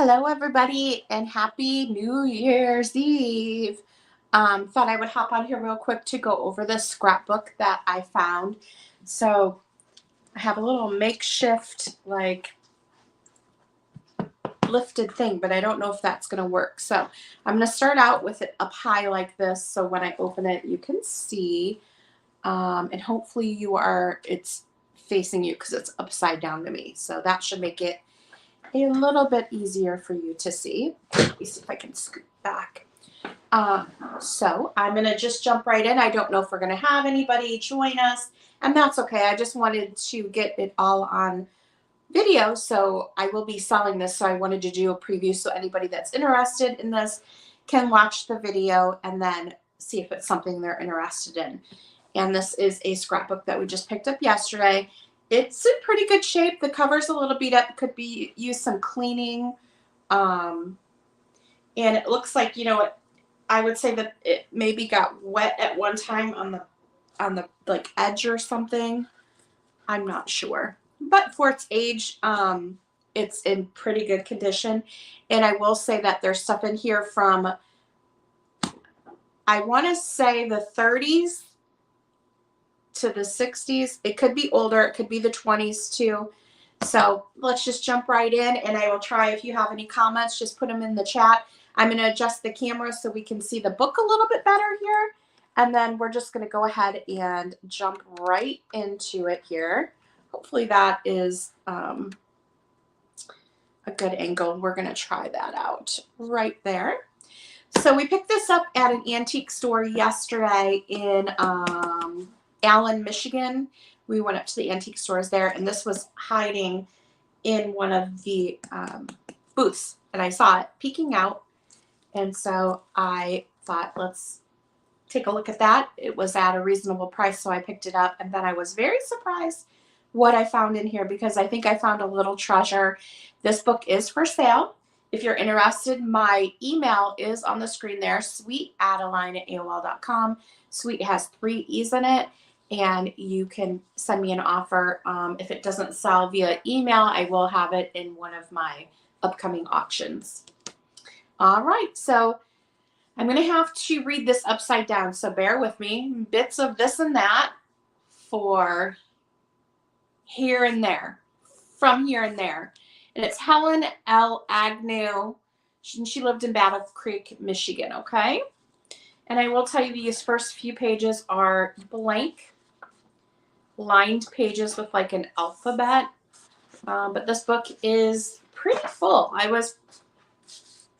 Hello, everybody, and happy New Year's Eve. Thought I would hop on here real quick to go over this scrapbook that I found. So I have a little makeshift, like, lifted thing, but I don't know if that's going to work. So I'm going to start out with it up high like this, so when I open it, you can see, and hopefully it's facing you because it's upside down to me. So that should make it a little bit easier for you to see. Let me see if I can scoot back. So I'm going to just jump right in. I don't know if we're going to have anybody join us, and that's okay. I just wanted to get it all on video, so I will be selling this, so I wanted to do a preview so anybody that's interested in this can watch the video and then see if it's something they're interested in. And this is a scrapbook that we just picked up yesterday. It's in pretty good shape. The cover's a little beat up. Could be use some cleaning. And it looks like, I would say that it maybe got wet at one time on the like edge or something. I'm not sure. But for its age, it's in pretty good condition. And I will say that there's stuff in here from, I want to say, the 30s to the 60s. It could be older. It could be the 20s too. So let's just jump right in, and I will try, if you have any comments, just put them in the chat. I'm going to adjust the camera so we can see the book a little bit better here. And then we're just going to go ahead and jump right into it here. Hopefully that is a good angle. We're going to try that out right there. So we picked this up at an antique store yesterday in Allen, Michigan. We went up to the antique stores there, and this was hiding in one of the booths, and I saw it peeking out, and so I thought, let's take a look at that. It was at a reasonable price, so I picked it up, and then I was very surprised what I found in here, because I think I found a little treasure. This book is for sale. If you're interested, my email is on the screen there, sweetadeline@aol.com. Sweet has 3 E's in it, and you can send me an offer. If it doesn't sell via email, I will have it in one of my upcoming auctions. All right, so I'm going to have to read this upside down, so bear with me. Bits of this and that for here and there, from here and there. And it's Helen L. Agnew. She lived in Battle Creek, Michigan, okay? And I will tell you, these first few pages are blank, lined pages with like an alphabet. But this book is pretty full. I was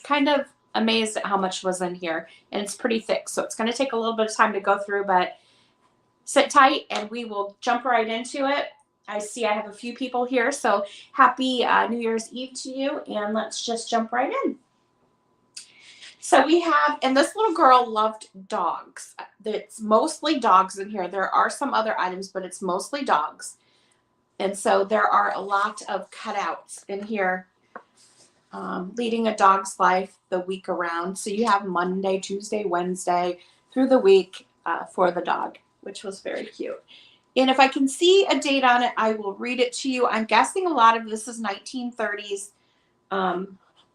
kind of amazed at how much was in here. And it's pretty thick, so it's going to take a little bit of time to go through, but sit tight and we will jump right into it. I see I have a few people here, so happy New Year's Eve to you, and let's just jump right in. So we have, and this little girl loved dogs. It's mostly dogs in here. There are some other items, but it's mostly dogs. And so there are a lot of cutouts in here, leading a dog's life the week around. So you have Monday, Tuesday, Wednesday through the week for the dog, which was very cute. And if I can see a date on it, I will read it to you. I'm guessing a lot of this is 1930s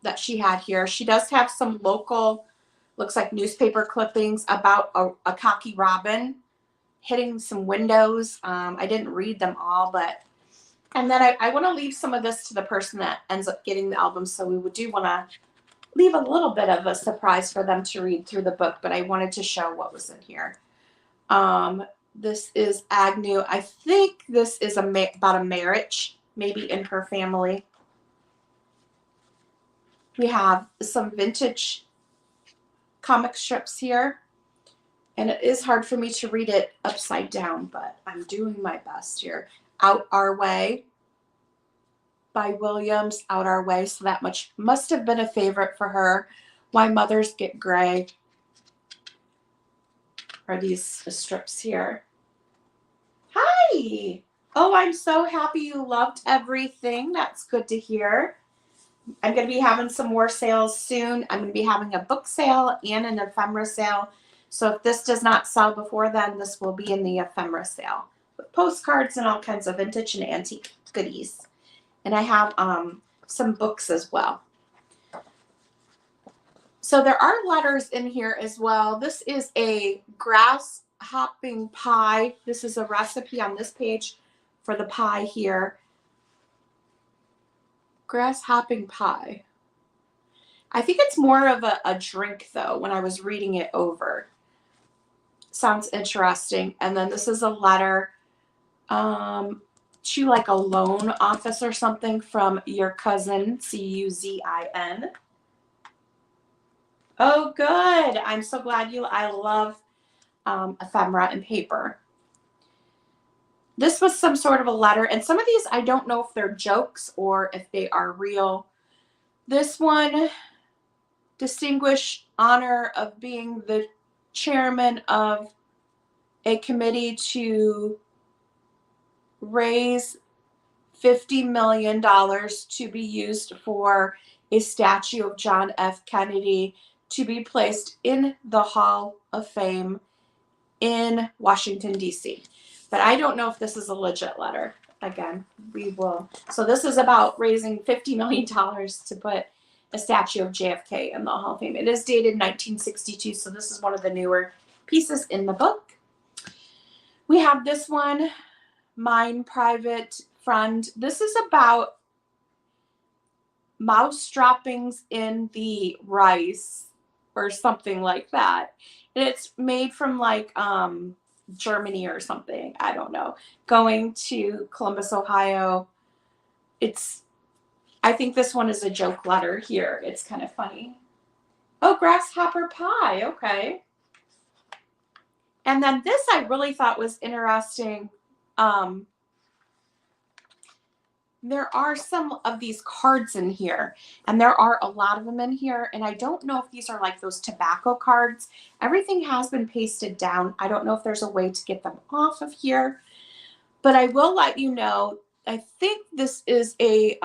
that she had here. She does have some local, looks like newspaper clippings about a cocky robin hitting some windows. I didn't read them all, but, and then I want to leave some of this to the person that ends up getting the album. So we do want to leave a little bit of a surprise for them to read through the book, but I wanted to show what was in here. This is Agnew. I think this is about a marriage, maybe in her family. We have some vintage comic strips here, and it is hard for me to read it upside down, but I'm doing my best here. Out Our Way by Williams, Out Our Way, so that much must have been a favorite for her. Why Mothers Get Gray are these strips here. Hi! Oh, I'm so happy you loved everything. That's good to hear. I'm going to be having some more sales soon. I'm going to be having a book sale and an ephemera sale. So if this does not sell before then, this will be in the ephemera sale with postcards and all kinds of vintage and antique goodies. And I have some books as well. So there are letters in here as well. This is a grass hopping pie. This is a recipe on this page for the pie here. Grass hopping pie. I think it's more of a drink though when I was reading it over. Sounds interesting. And then this is a letter to like a loan office or something from your cousin, Cuzin. Oh, good. I'm so glad I love ephemera and paper. This was some sort of a letter, and some of these I don't know if they're jokes or if they are real. This one, distinguished honor of being the chairman of a committee to raise $50 million to be used for a statue of John F. Kennedy to be placed in the Hall of Fame in Washington, D.C. But I don't know if this is a legit letter. Again, we will. So this is about raising $50 million to put a statue of JFK in the Hall of Fame. It is dated 1962, so this is one of the newer pieces in the book. We have this one, Mine Private Friend. This is about mouse droppings in the rice or something like that. And it's made from like Germany or something. I don't know. Going to Columbus, Ohio. I think this one is a joke letter here. It's kind of funny. Oh, grasshopper pie. Okay. And then this I really thought was interesting. There are some of these cards in here, and there are a lot of them in here, and I don't know if these are like those tobacco cards. Everything has been pasted down. I don't know if there's a way to get them off of here, but I will let you know. I think this is a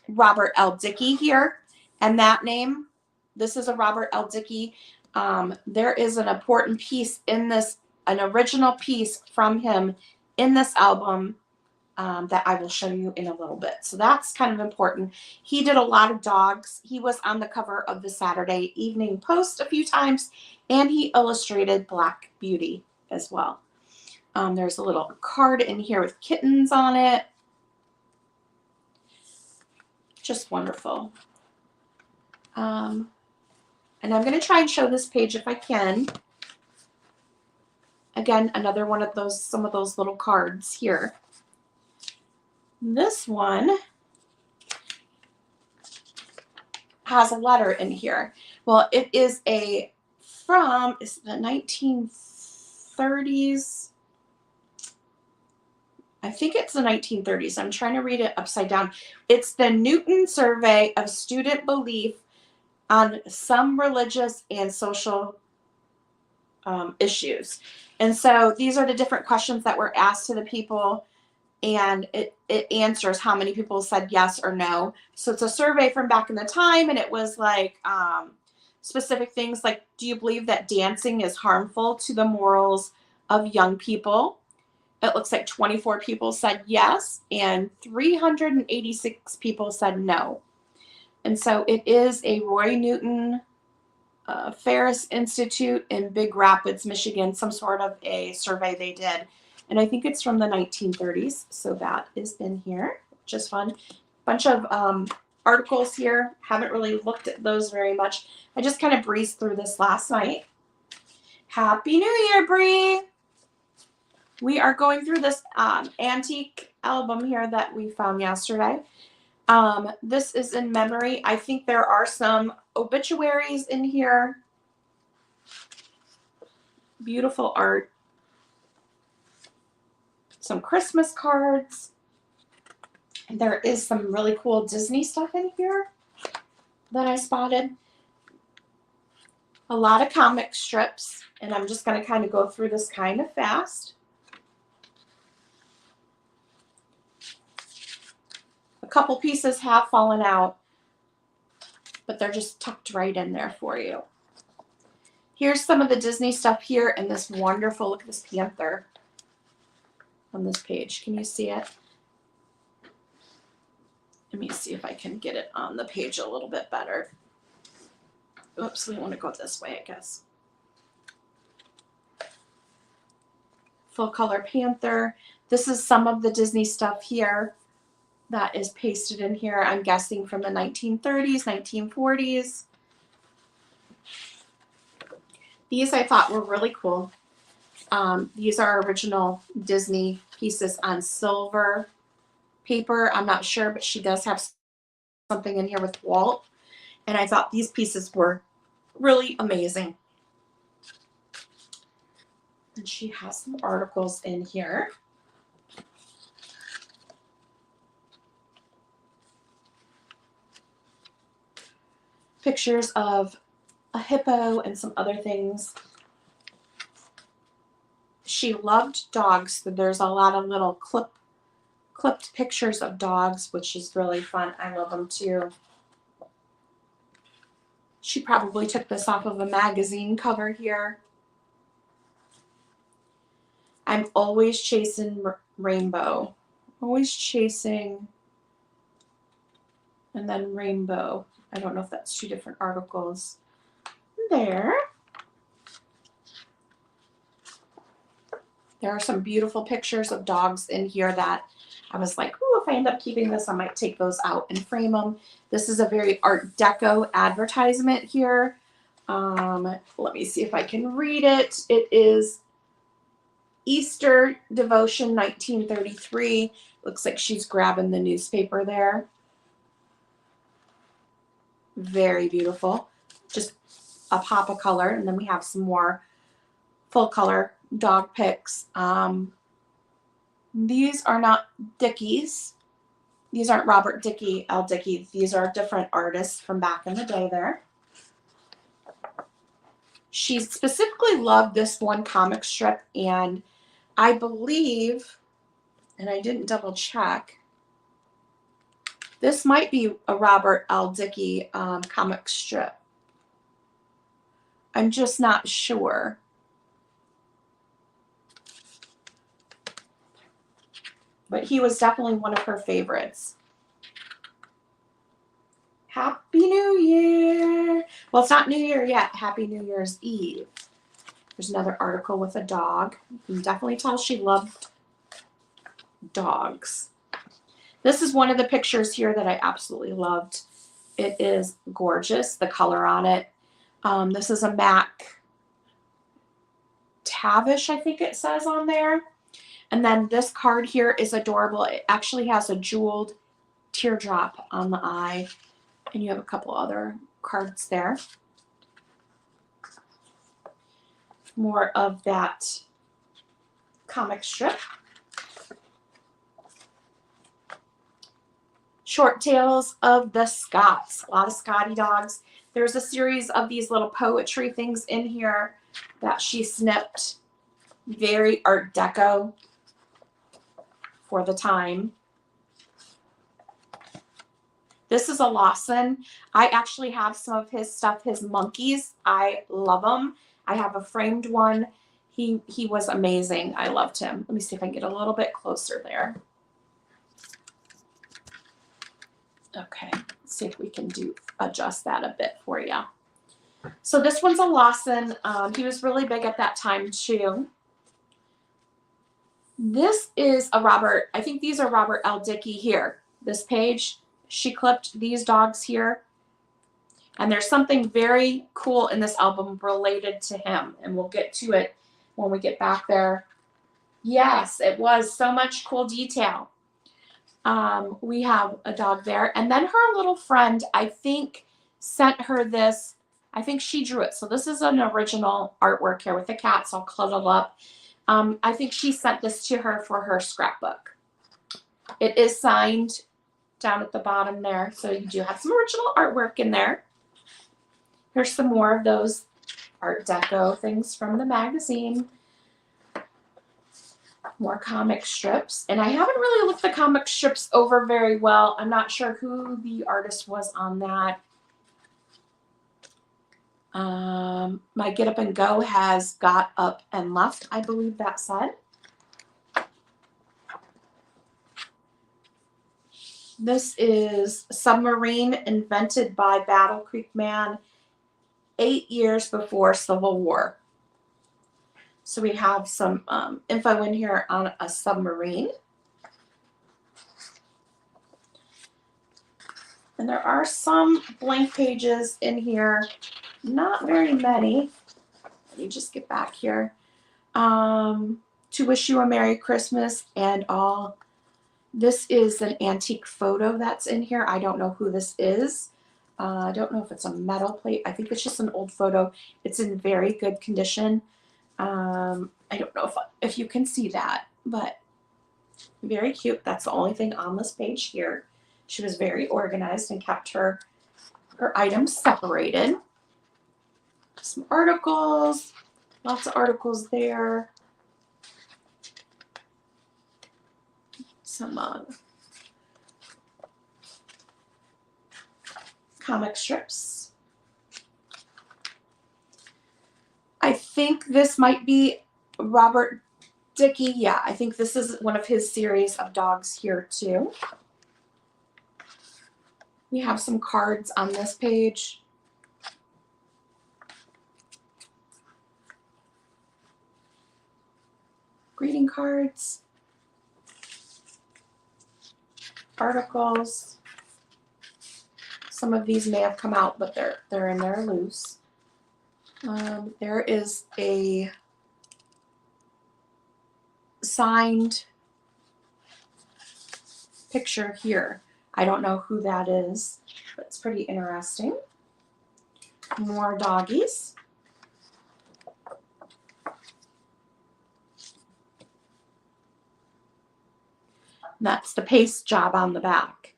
Robert L. Dickey here, and that name, this is a Robert L. Dickey. There is an important piece in this, an original piece from him in this album that I will show you in a little bit. So that's kind of important. He did a lot of dogs. He was on the cover of the Saturday Evening Post a few times, and he illustrated Black Beauty as well. There's a little card in here with kittens on it. Just wonderful. And I'm going to try and show this page if I can. Again, another one of those, some of those little cards here. This one has a letter in here. Well, it is from the 1930s. I think it's the 1930s. I'm trying to read it upside down. It's the Newton Survey of Student Belief on Some Religious and Social Issues. And so these are the different questions that were asked to the people, and it answers how many people said yes or no. So it's a survey from back in the time, and it was like specific things like, do you believe that dancing is harmful to the morals of young people? It looks like 24 people said yes, and 386 people said no. And so it is a Roy Newton Ferris Institute in Big Rapids, Michigan, some sort of a survey they did. And I think it's from the 1930s. So that is in here, which is fun. Bunch of articles here. Haven't really looked at those very much. I just kind of breezed through this last night. Happy New Year, Bree. We are going through this antique album here that we found yesterday. This is in memory. I think there are some obituaries in here. Beautiful art. Some Christmas cards. And there is some really cool Disney stuff in here that I spotted. A lot of comic strips, and I'm just going to kind of go through this kind of fast. A couple pieces have fallen out, but they're just tucked right in there for you. Here's some of the Disney stuff here, and this wonderful, look at this panther on this page. Can you see it? Let me see if I can get it on the page a little bit better. Oops, we want to go this way, I guess. Full color panther. This is some of the Disney stuff here that is pasted in here. I'm guessing from the 1930s, 1940s. These I thought were really cool. These are original Disney pieces on silver paper. I'm not sure, but she does have something in here with Walt. And I thought these pieces were really amazing. And she has some articles in here. Pictures of a hippo and some other things. She loved dogs. So there's a lot of little clipped pictures of dogs, which is really fun. I love them too. She probably took this off of a magazine cover here. I'm always chasing rainbow. Always chasing and then rainbow. I don't know if that's two different articles. There are some beautiful pictures of dogs in here that I was like, oh, if I end up keeping this, I might take those out and frame them. This is a very Art Deco advertisement here. Let me see if I can read it. It is Easter Devotion 1933. Looks like she's grabbing the newspaper there. Very beautiful. Just a pop of color. And then we have some more full color dog pics. These are not Dickies. These aren't Robert Dickey, L. Dickey. These are different artists from back in the day there. She specifically loved this one comic strip, and I believe, and I didn't double check, this might be a Robert L. Dickey comic strip. I'm just not sure. But he was definitely one of her favorites. Happy New Year. Well, it's not New Year yet. Happy New Year's Eve. There's another article with a dog. You can definitely tell she loved dogs. This is one of the pictures here that I absolutely loved. It is gorgeous, the color on it. This is a Mac Tavish, I think it says on there. And then this card here is adorable. It actually has a jeweled teardrop on the eye. And you have a couple other cards there. More of that comic strip. Short Tales of the Scots. A lot of Scotty dogs. There's a series of these little poetry things in here that she snipped. Very Art Deco for the time. This is a Lawson. I actually have some of his stuff, his monkeys. I love them. I have a framed one. He was amazing. I loved him. Let me see if I can get a little bit closer there. Okay, let's see if we can adjust that a bit for you. So this one's a Lawson. He was really big at that time too. This is a Robert, I think these are Robert L. Dickey here. This page, she clipped these dogs here. And there's something very cool in this album related to him. And we'll get to it when we get back there. Yes, it was so much cool detail. We have a dog there. And then her little friend, I think, sent her this. I think she drew it. So this is an original artwork here with the cats all cuddled up. I think she sent this to her for her scrapbook. It is signed down at the bottom there. So you do have some original artwork in there. Here's some more of those Art Deco things from the magazine. More comic strips. And I haven't really looked the comic strips over very well. I'm not sure who the artist was on that. My Get Up and Go has Got Up and Left, I believe that said. This is Submarine Invented by Battle Creek Man. 8 years before Civil War. So we have some info in here on a submarine. And there are some blank pages in here, not very many. Let me just get back here. To wish you a Merry Christmas and all. This is an antique photo that's in here. I don't know who this is. I don't know if it's a metal plate. I think it's just an old photo. It's in very good condition. I don't know if you can see that, but very cute. That's the only thing on this page here. She was very organized and kept her items separated. Some articles, lots of articles there. Some comic strips. I think this might be Robert Dickey. Yeah, I think this is one of his series of dogs here too. We have some cards on this page. Greeting cards. Articles. Some of these may have come out, but they're in there loose. There is a signed picture here. I don't know who that is, but it's pretty interesting. More doggies. That's the paste job on the back.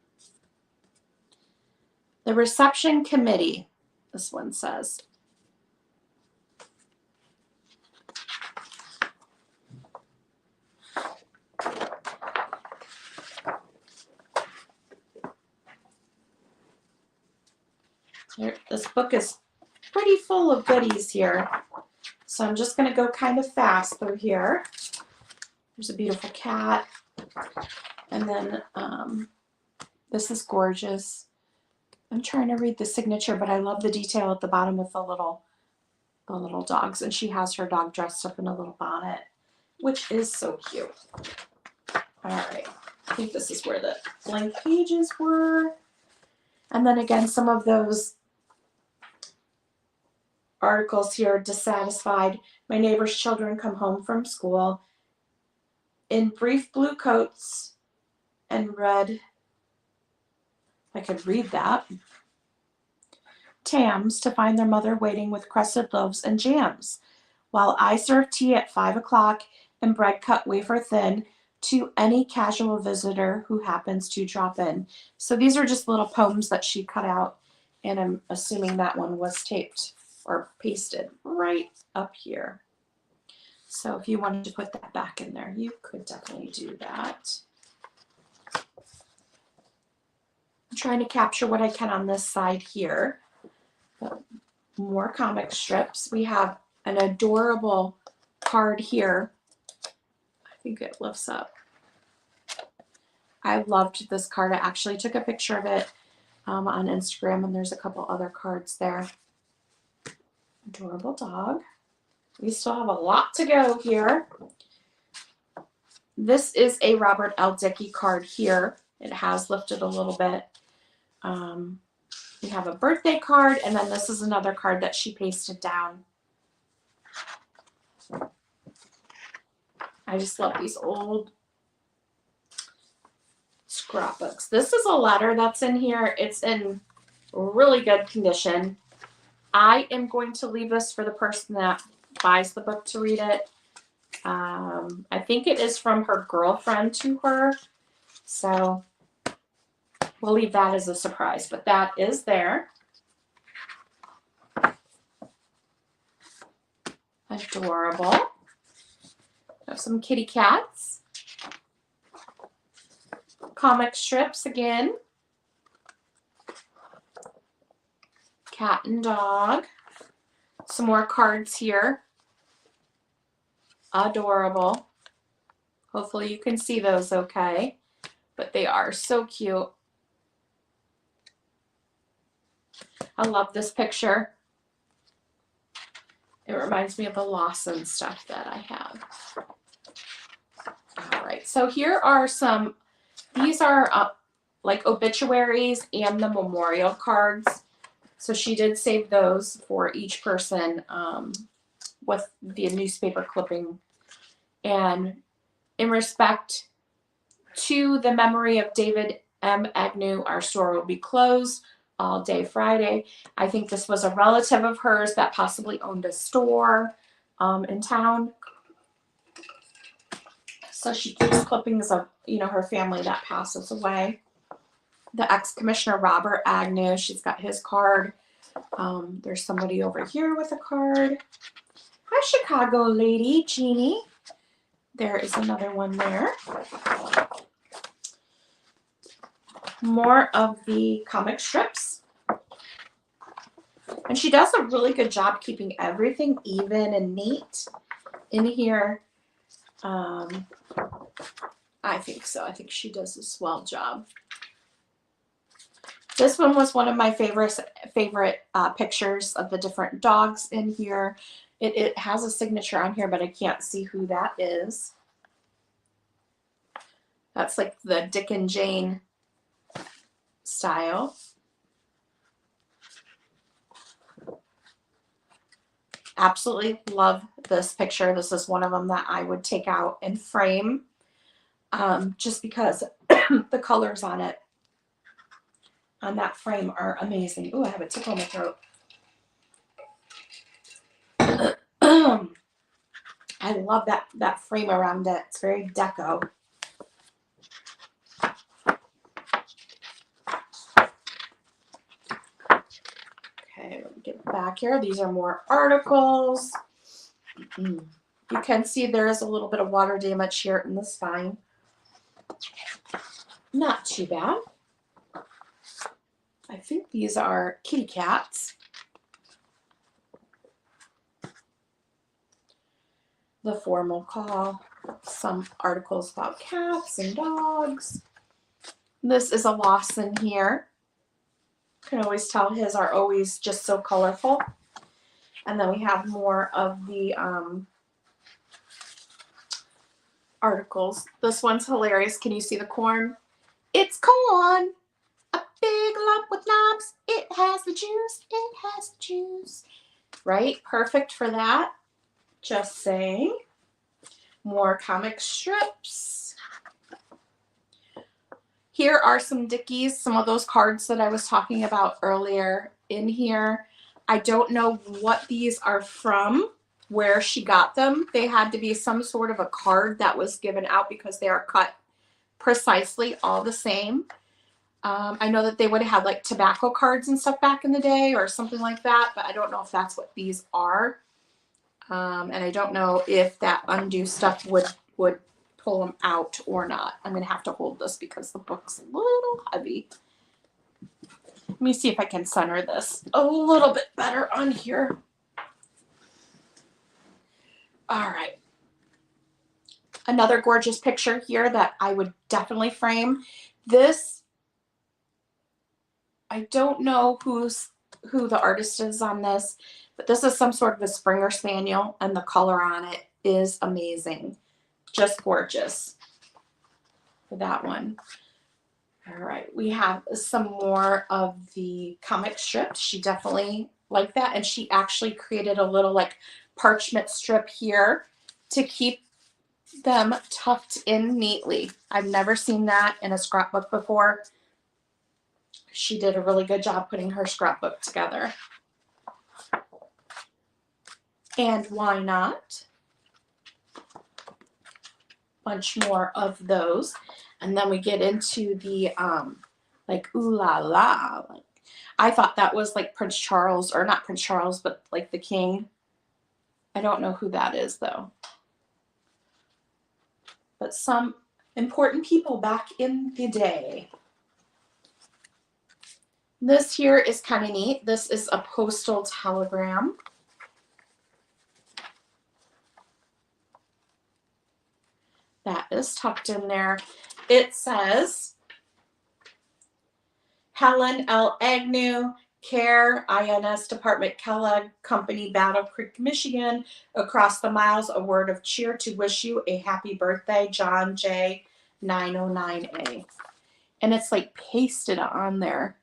The reception committee, this one says. This book is pretty full of goodies here. So I'm just going to go kind of fast through here. There's a beautiful cat. And then this is gorgeous. I'm trying to read the signature, but I love the detail at the bottom with the little dogs. And she has her dog dressed up in a little bonnet, which is so cute. All right. I think this is where the blank pages were. And then again, some of those articles here. Dissatisfied. My neighbor's children come home from school in brief blue coats and red, I could read that, tams to find their mother waiting with crusted loaves and jams, while I serve tea at 5 o'clock and bread cut wafer thin to any casual visitor who happens to drop in. So these are just little poems that she cut out, and I'm assuming that one was taped or pasted right up here. So if you wanted to put that back in there, you could definitely do that. I'm trying to capture what I can on this side here. More comic strips. We have an adorable card here. I think it lifts up. I loved this card. I actually took a picture of it on Instagram, and there's a couple other cards there. Adorable dog. We still have a lot to go here. This is a Robert L. Dickey card here. It has lifted a little bit. We have a birthday card, and then this is another card that she pasted down. I just love these old scrapbooks. This is a letter that's in here. It's in really good condition. I am going to leave this for the person that buys the book to read it. I think it is from her girlfriend to her. So we'll leave that as a surprise, but that is there. Adorable. Have some kitty cats. Comic strips again. Cat and dog. Some more cards here. Adorable. Hopefully you can see those okay, but they are so cute. I love this picture. It reminds me of the Lawson stuff that I have. All right, so here are some, these are like obituaries and the memorial cards. So she did save those for each person with the newspaper clipping. And in respect to the memory of David M. Agnew, our store will be closed all day Friday. I think this was a relative of hers that possibly owned a store in town. So she keeps clippings of, you know, her family that passes away. The ex-commissioner Robert Agnew, she's got his card. There's somebody over here with a card. Hi, Chicago lady, Jeannie. There is another one there. More of the comic strips. And she does a really good job keeping everything even and neat in here. I think so. I think she does a swell job. This one was one of my favorite pictures of the different dogs in here. It has a signature on here, but I can't see who that is. That's like the Dick and Jane style. Absolutely love this picture. This is one of them that I would take out and frame just because the colors on it, on that frame, are amazing. Oh, I have a tickle in my throat. I love that frame around it. It's very deco. Okay, let me get back here. These are more articles. You can see there is a little bit of water damage here in the spine. Not too bad. I think these are kitty cats. The formal call. Some articles about cats and dogs. This is a Lawson here. You can always tell his are always just so colorful. And then we have more of the articles. This one's hilarious. Can you see the corn? It's corn, a big lump with knobs. It has the juice. It has the juice. Right? Perfect for that. Just saying. More comic strips. Here are some Dickies, some of those cards that I was talking about earlier in here. I don't know what these are from, where she got them. They had to be some sort of a card that was given out because they are cut precisely all the same. I know that they would have had like tobacco cards and stuff back in the day or something like that, but I don't know if that's what these are. And I don't know if that undo stuff would pull them out or not. I'm going to have to hold this because the book's a little heavy. Let me see if I can center this a little bit better on here. All right. Another gorgeous picture here that I would definitely frame. This, I don't know who the artist is on this, but this is some sort of a Springer Spaniel, and the color on it is amazing. Just gorgeous for that one. All right, we have some more of the comic strips. She definitely liked that, and she actually created a little like parchment strip here to keep them tucked in neatly. I've never seen that in a scrapbook before. She did a really good job putting her scrapbook together. And why not? Bunch more of those. And then we get into the like ooh la la. Like, I thought that was like Prince Charles, or not Prince Charles, but like the king. I don't know who that is though. But some important people back in the day. This here is kind of neat. This is a postal telegram. That is tucked in there. It says, Helen L. Agnew, Care, INS Department, Kellogg Company, Battle Creek, Michigan. Across the miles, a word of cheer to wish you a happy birthday, John J. 909A. And it's like pasted on there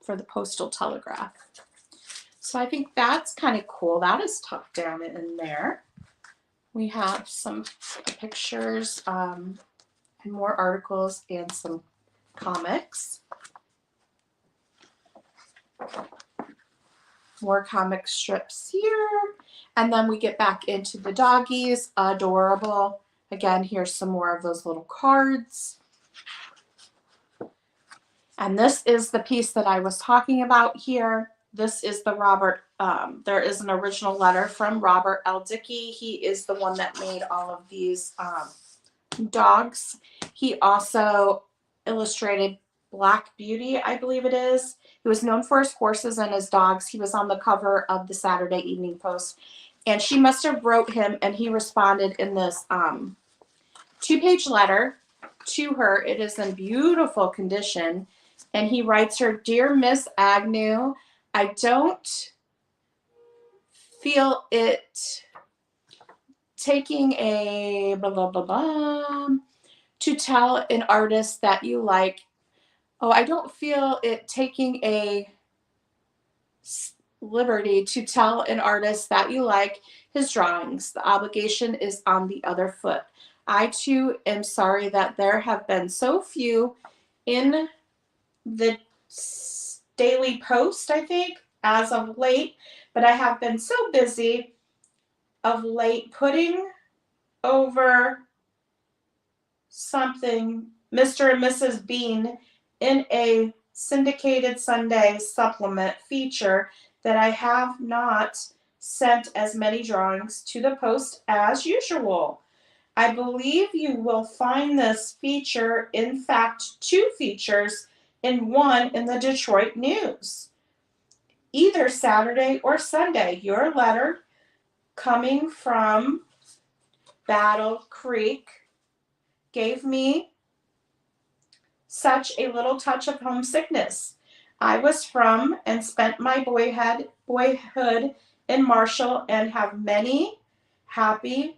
for the Postal Telegraph. So I think that's kind of cool. That is tucked down in there. We have some pictures and more articles and some comics. More comic strips here. And then we get back into the doggies. Adorable. Again, here's some more of those little cards. And this is the piece that I was talking about here. This is the Robert, there is an original letter from Robert L. Dickey. He is the one that made all of these dogs. He also illustrated Black Beauty, I believe it is. He was known for his horses and his dogs. He was on the cover of the Saturday Evening Post. And she must have wrote him, and he responded in this 2-page letter to her. It is in beautiful condition. And he writes her, Dear Miss Agnew, I don't feel it taking a blah, blah, blah, blah, to tell an artist that you like. Oh, I don't feel it taking a liberty to tell an artist that you like his drawings. The obligation is on the other foot. I, too, am sorry that there have been so few in the Daily Post, I think, as of late, but I have been so busy of late putting over something, Mr. and Mrs. Bean, in a syndicated Sunday supplement feature that I have not sent as many drawings to the Post as usual. I believe you will find this feature, in fact, 2 features in one in the Detroit News, either Saturday or Sunday. Your letter coming from Battle Creek gave me such a little touch of homesickness. I was from and spent my boyhood in Marshall and have many happy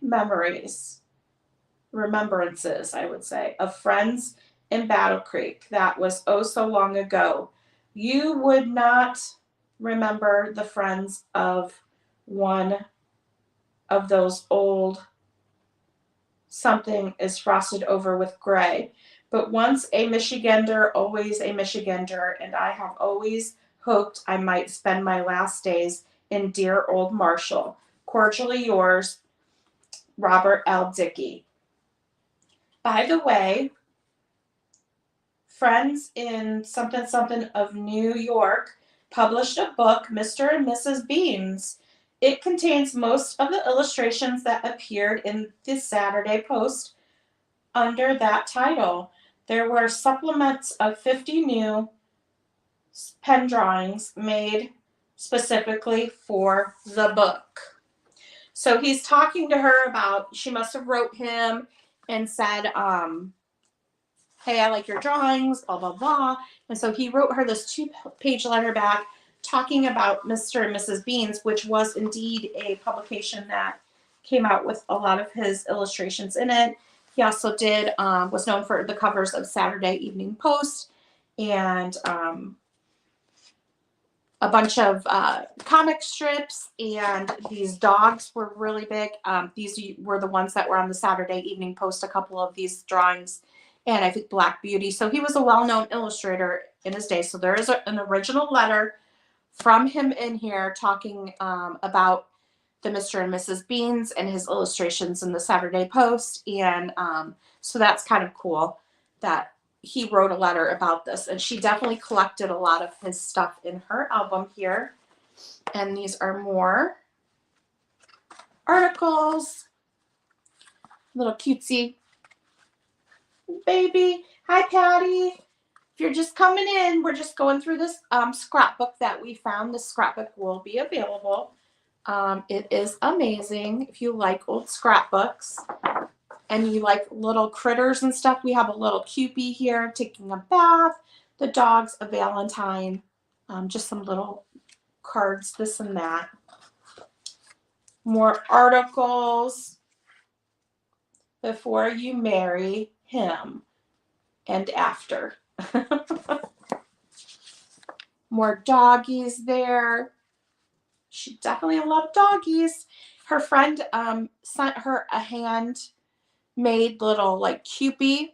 remembrances, I would say, of friends in Battle Creek. That was oh so long ago. You would not remember the friends of one of those old something is frosted over with gray. But once a Michigander, always a Michigander, and I have always hoped I might spend my last days in dear old Marshall. Cordially yours, Robert L. Dickey. By the way, friends in something something of New York published a book, Mr. and Mrs. Beans. It contains most of the illustrations that appeared in the Saturday Post under that title. There were supplements of 50 new pen drawings made specifically for the book. So he's talking to her about, she must have wrote him and said, hey, I like your drawings, blah, blah, blah. And so he wrote her this 2-page letter back talking about Mr. and Mrs. Beans, which was indeed a publication that came out with a lot of his illustrations in it. He also was known for the covers of Saturday Evening Post and a bunch of comic strips, and these dogs were really big. These were the ones that were on the Saturday Evening Post, a couple of these drawings, and I think Black Beauty. So he was a well-known illustrator in his day. So there is an original letter from him in here talking about the Mr. and Mrs. Beans and his illustrations in the Saturday Post. And so that's kind of cool that he wrote a letter about this. And she definitely collected a lot of his stuff in her album here. And these are more articles. Little cutesy baby. Hi, Patty. If you're just coming in, we're just going through this scrapbook that we found. This scrapbook will be available. It is amazing. If you like old scrapbooks and you like little critters and stuff, we have a little Cupid here taking a bath. the dogs a Valentine, just some little cards, this and that. More articles. Before you marry him and after. More doggies there. She definitely loved doggies. Her friend sent her a handmade little like Cupid,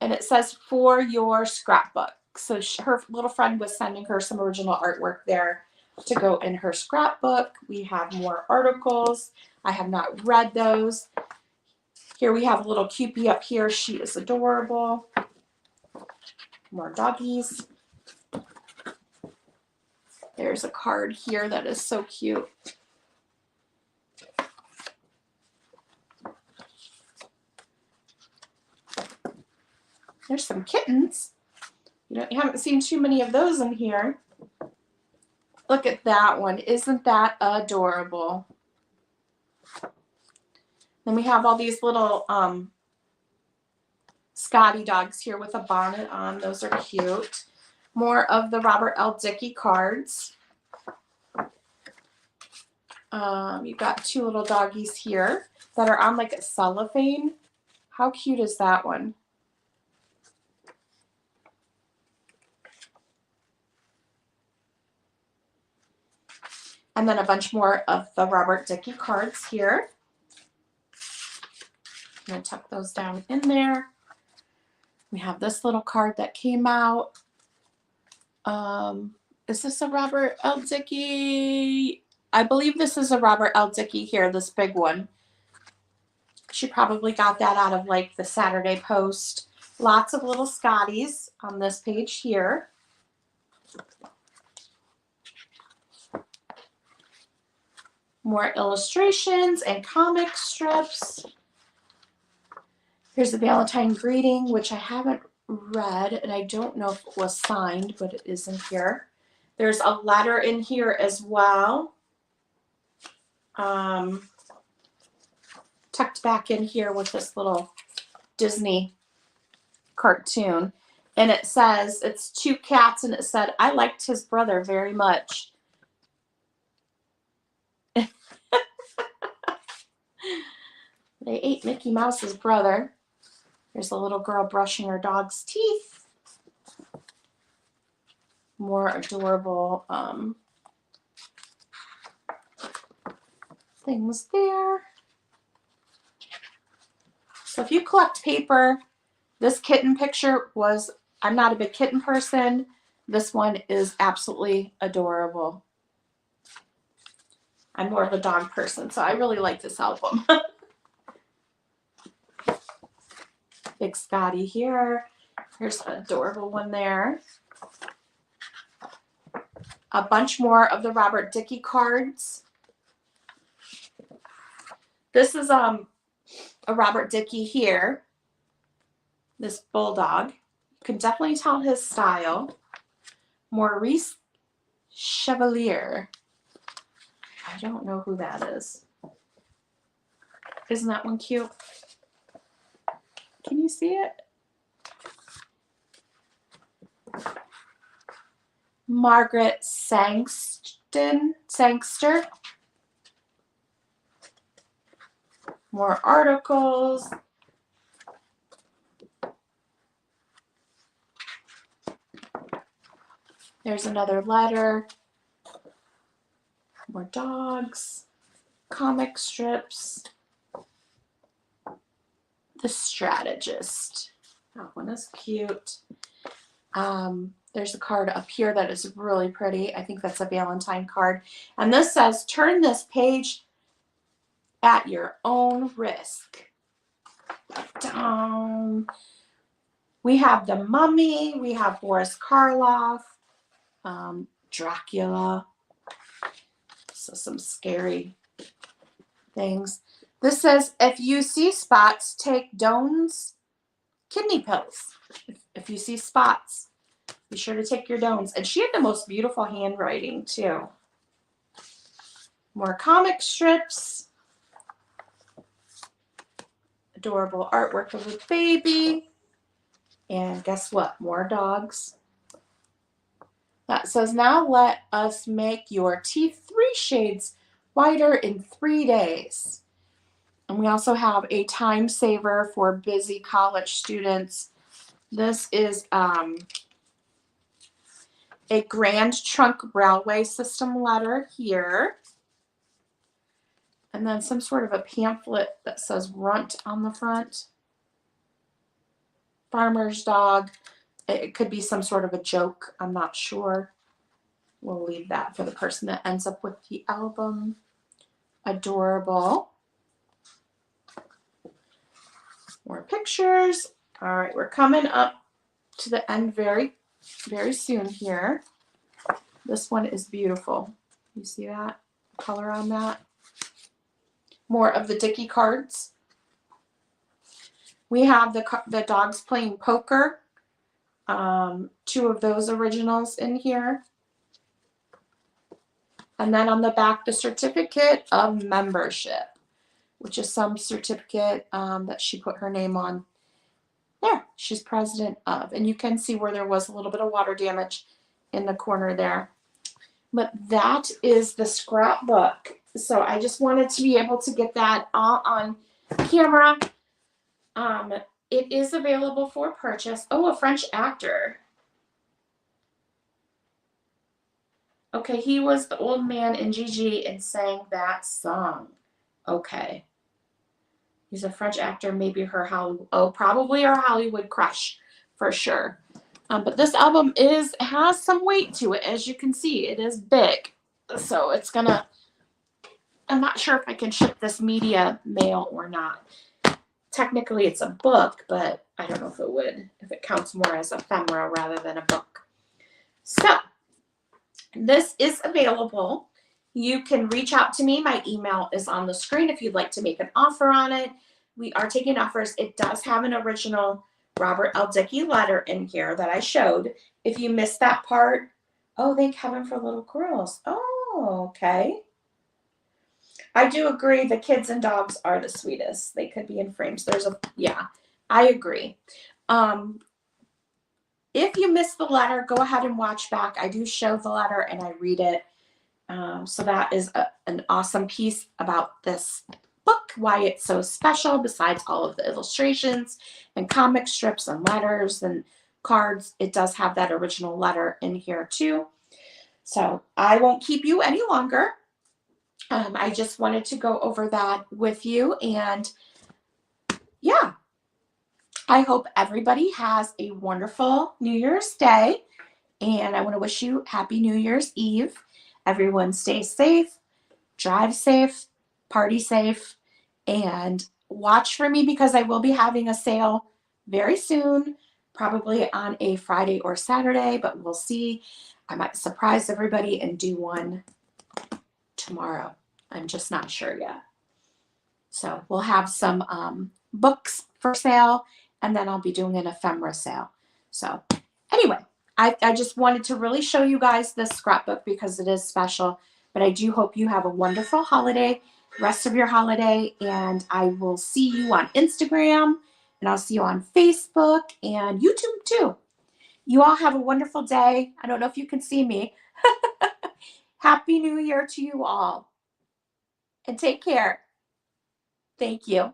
and it says for your scrapbook. So her little friend was sending her some original artwork there to go in her scrapbook. We have more articles. I have not read those. Here we have a little Cupid up here. She is adorable. More doggies. There's a card here that is so cute. There's some kittens. You haven't seen too many of those in here. Look at that one. Isn't that adorable? Then we have all these little Scotty dogs here with a bonnet on. Those are cute. More of the Robert L. Dickey cards. You've got two little doggies here that are on like a cellophane. How cute is that one? And then a bunch more of the Robert Dickey cards here. I'm going to tuck those down in there. We have this little card that came out. Is this a Robert L. Dickey? I believe this is a Robert L. Dickey here, this big one. She probably got that out of like the Saturday Post. Lots of little Scotties on this page here. More illustrations and comic strips. Here's the Valentine greeting, which I haven't read, and I don't know if it was signed, but it is in here. There's a letter in here as well. Tucked back in here with this little Disney cartoon. And it says, it's two cats, and it said, I liked his brother very much. They ate Mickey Mouse's brother. There's a little girl brushing her dog's teeth. More adorable things there. So if you collect paper, this kitten picture was, I'm not a big kitten person. This one is absolutely adorable. I'm more of a dog person, so I really like this album. Big Scotty here. Here's an adorable one there. A bunch more of the Robert Dickey cards. This is a Robert Dickey here. This bulldog. You can definitely tell his style. Maurice Chevalier. I don't know who that is. Isn't that one cute? Can you see it? Margaret Sangster. More articles. There's another letter. More dogs. Comic strips. The Strategist. That one is cute. There's a card up here that is really pretty. I think that's a Valentine card. And this says, turn this page at your own risk. Down. We have the Mummy. We have Boris Karloff. Dracula. So some scary things. This says, if you see spots, take Doan's kidney pills. If you see spots, be sure to take your Doan's. And she had the most beautiful handwriting, too. More comic strips. Adorable artwork of a baby. And guess what? More dogs. That says, now let us make your teeth 3 shades whiter in 3 days. And we also have a time saver for busy college students. This is a Grand Trunk Railway System letter here. And then some sort of a pamphlet that says Runt on the front. Farmer's dog. It could be some sort of a joke. I'm not sure. We'll leave that for the person that ends up with the album. Adorable. More pictures. All right, we're coming up to the end very, very soon here. This one is beautiful. You see that color on that? More of the Dicky cards. We have the dogs playing poker. 2 of those originals in here. And then on the back, the certificate of membership, which is some certificate that she put her name on. There, she's president of. And you can see where there was a little bit of water damage in the corner there. But that is the scrapbook. So I just wanted to be able to get that all on camera. It is available for purchase. Oh, a French actor. Okay, he was the old man in Gigi and sang that song. Okay. He's a French actor, maybe her Hollywood, probably her Hollywood crush for sure. But this album has some weight to it, as you can see. It is big. So it's gonna, I'm not sure if I can ship this media mail or not. Technically it's a book, but I don't know if it would, if it counts more as ephemera rather than a book. So this is available. You can reach out to me. My email is on the screen if you'd like to make an offer on it. We are taking offers. It does have an original Robert L. Dickey letter in here that I showed. If you missed that part, oh, thank heaven for little girls. Oh, okay. I do agree. The kids and dogs are the sweetest. They could be in frames. Yeah, I agree. If you missed the letter, go ahead and watch back. I do show the letter and I read it. So that is an awesome piece about this book, why it's so special, besides all of the illustrations and comic strips and letters and cards. It does have that original letter in here too. So I won't keep you any longer. I just wanted to go over that with you. And yeah, I hope everybody has a wonderful New Year's Day. And I want to wish you happy New Year's Eve. Everyone stay safe, drive safe, party safe, and watch for me because I will be having a sale very soon, probably on a Friday or Saturday, but we'll see. I might surprise everybody and do one tomorrow. I'm just not sure yet. So we'll have some books for sale, and then I'll be doing an ephemera sale. So anyway, I just wanted to really show you guys this scrapbook because it is special. But I do hope you have a wonderful holiday, rest of your holiday, and I will see you on Instagram, and I'll see you on Facebook and YouTube too. You all have a wonderful day. I don't know if you can see me. Happy New Year to you all. And take care. Thank you.